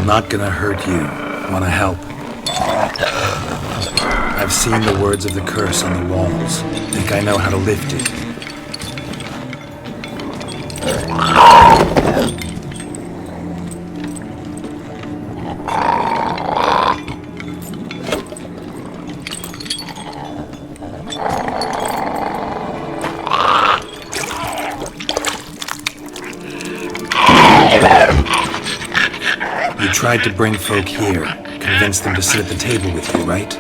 not gonna hurt you. Wanna help? I've seen the words of the curse on the walls. Think I know how to lift it. You tried to bring folk here, convince them to sit at the table with you, right?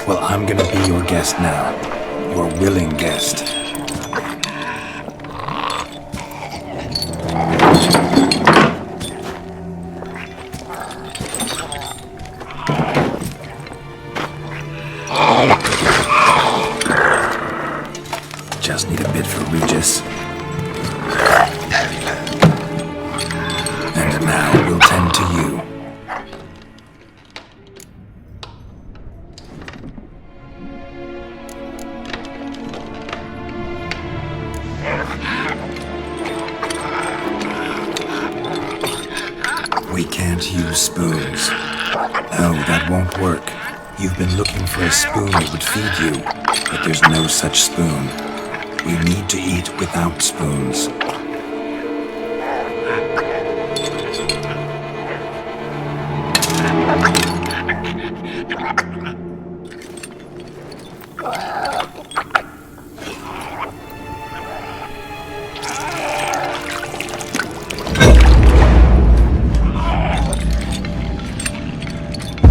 Well, I'm gonna be your guest now. Your willing guest. Just need a bit for Regis. And now we'll tend to you. We can't use spoons. No, that won't work. You've been looking for a spoon that would feed you, but there's no such spoon. We need to eat without spoons.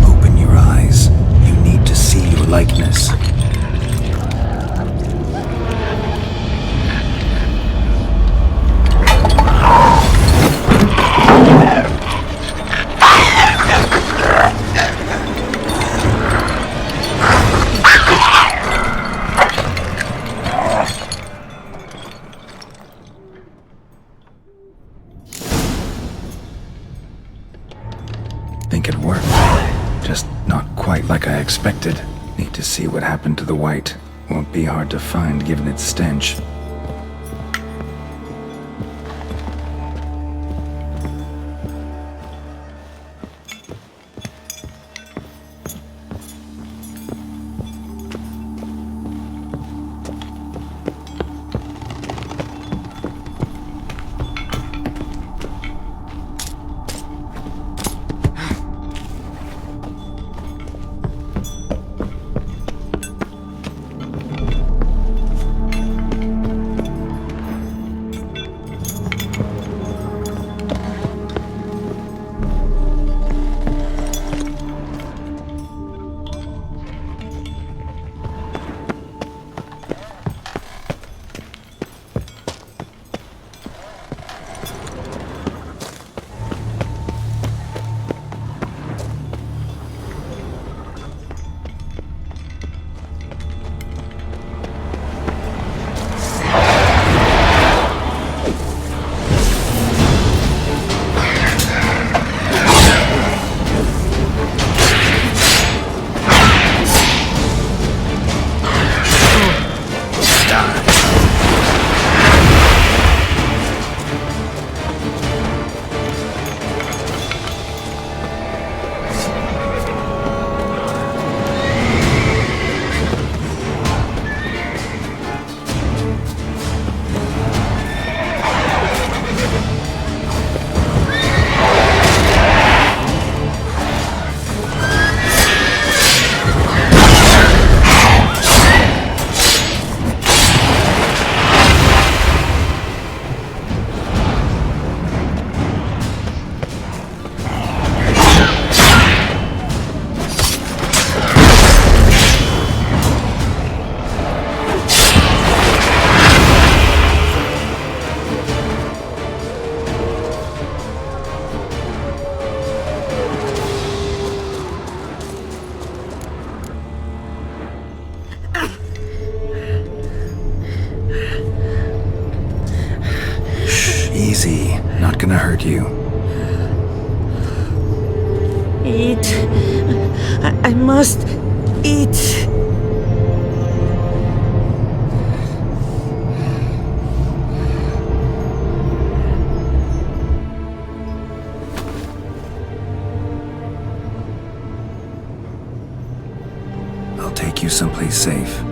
Open your eyes. You need to see your likeness. Think it worked. Just not quite like I expected. Need to see what happened to the WIGHT. Won't be hard to find given its stench. Easy. Not gonna hurt you. Eat. I must eat. take you someplace safe.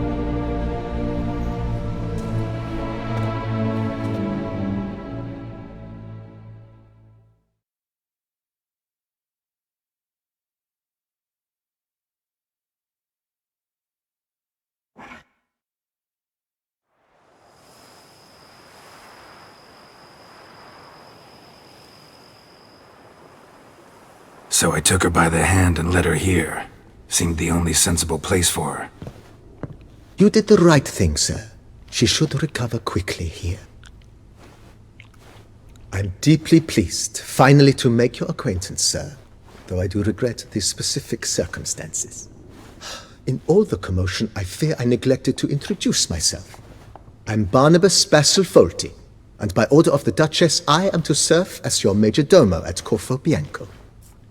So I took her by the hand and led her here. Seemed the only sensible place for her. You did the right thing, sir. She should recover quickly here. I'm deeply pleased, finally, to make your acquaintance, sir, though I do regret the specific circumstances. In all the commotion, I fear I neglected to introduce myself. I'm Barnabas Basil-Folty, and by order of the Duchess, I am to serve as your major domo at Corfo Bianco.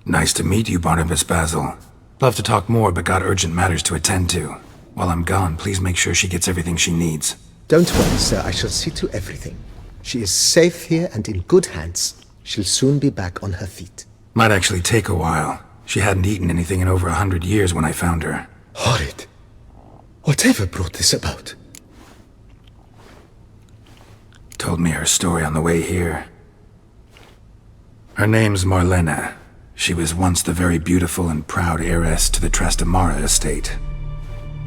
Nice to meet you, Barnabas Basil. Love to talk more, but got urgent matters to attend to. While I'm gone, please make sure she gets everything she needs. Don't worry, sir. I shall see to everything. She is safe here and in good hands. She'll soon be back on her feet. Might actually take a while. She hadn't eaten anything in over 100 years when I found her. Horrid. Whatever brought this about? Told me her story on the way here. Her name's Marlena. She was once the very beautiful and proud heiress to the Trastamara estate.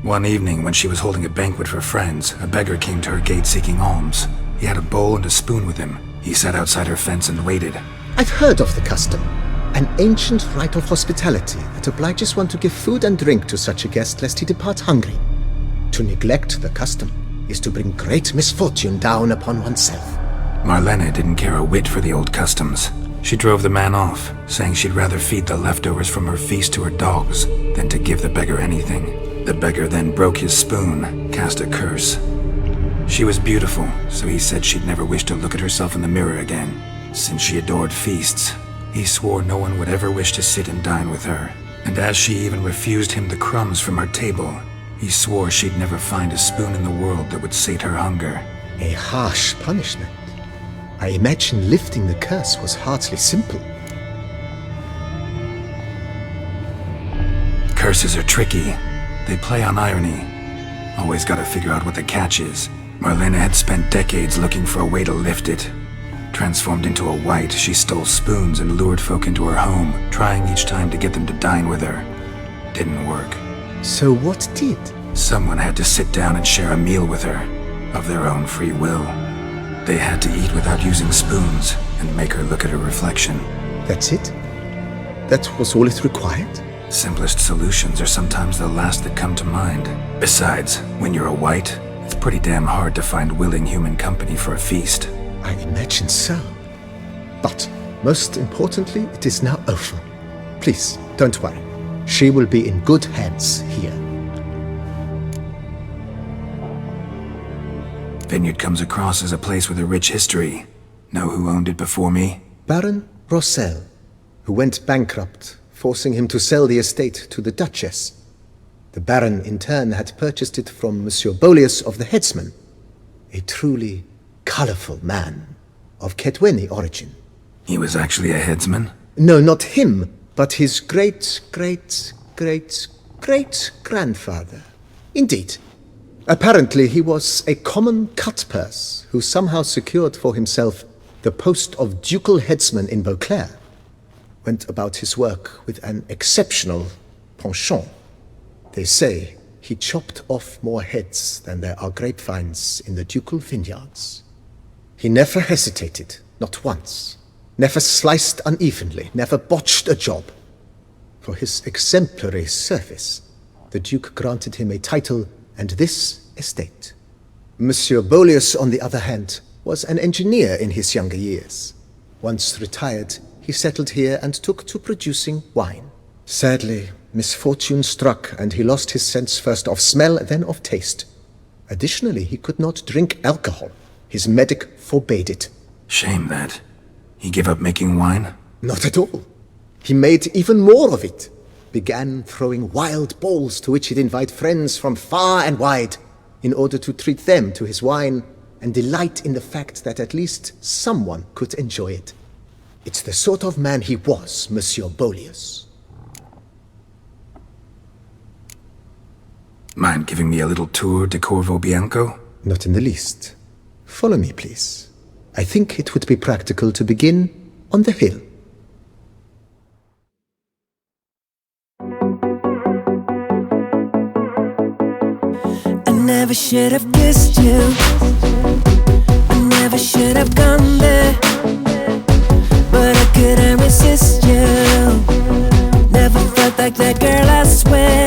One evening, when she was holding a banquet for friends, a beggar came to her gate seeking alms. He had a bowl and a spoon with him. He sat outside her fence and waited. I've heard of the custom. An ancient rite of hospitality that obliges one to give food and drink to such a guest lest he depart hungry. To neglect the custom is to bring great misfortune down upon oneself. Marlena didn't care a whit for the old customs. She drove the man off, saying she'd rather feed the leftovers from her feast to her dogs than to give the beggar anything. The beggar then broke his spoon, cast a curse. She was beautiful, so he said she'd never wish to look at herself in the mirror again. Since she adored feasts, he swore no one would ever wish to sit and dine with her. And as she even refused him the crumbs from her table, he swore she'd never find a spoon in the world that would sate her hunger. A harsh punishment. I imagine lifting the curse was hardly simple. Curses are tricky. They play on irony. Always gotta figure out what the catch is. Marlena had spent decades looking for a way to lift it. Transformed into a wight, she stole spoons and lured folk into her home, trying each time to get them to dine with her. Didn't work. So what did? Someone had to sit down and share a meal with her, of their own free will. They had to eat without using spoons and make her look at her reflection. That's it? That was all it required? Simplest solutions are sometimes the last that come to mind. Besides, when you're a wight, it's pretty damn hard to find willing human company for a feast. I imagine so. But, most importantly, it is now over. Please, don't worry. She will be in good hands here. Vineyard comes across as a place with a rich history. Know who owned it before me? Baron Rossel, who went bankrupt, forcing him to sell the estate to the Duchess. The Baron, in turn, had purchased it from Monsieur Bolius of the Headsman, a truly colorful man of Ketweni origin. He was actually a headsman? No, not him, but his great-grandfather. Indeed. Apparently, he was a common cut-purse who somehow secured for himself the post of ducal headsman in Beauclair. Went about his work with an exceptional penchant. They say he chopped off more heads than there are grapevines in the ducal vineyards. He never hesitated, not once. Never sliced unevenly, never botched a job. For his exemplary service, the Duke granted him a title and this estate. Monsieur Bolius, on the other hand, was an engineer in his younger years. Once retired, he settled here and took to producing wine. Sadly, misfortune struck and he lost his sense first of smell, then of taste. Additionally, he could not drink alcohol. His medic forbade it. Shame that. He gave up making wine? Not at all. He made even more of it. Began throwing wild balls to which he'd invite friends from far and wide in order to treat them to his wine and delight in the fact that at least someone could enjoy it. It's the sort of man he was, Monsieur Bolius. Mind giving me a little tour de Corvo Bianco? Not in the least. Follow me, please. I think it would be practical to begin on the hill. I never should have kissed you. I never should have gone there, but I couldn't resist you. Never felt like that girl, I swear.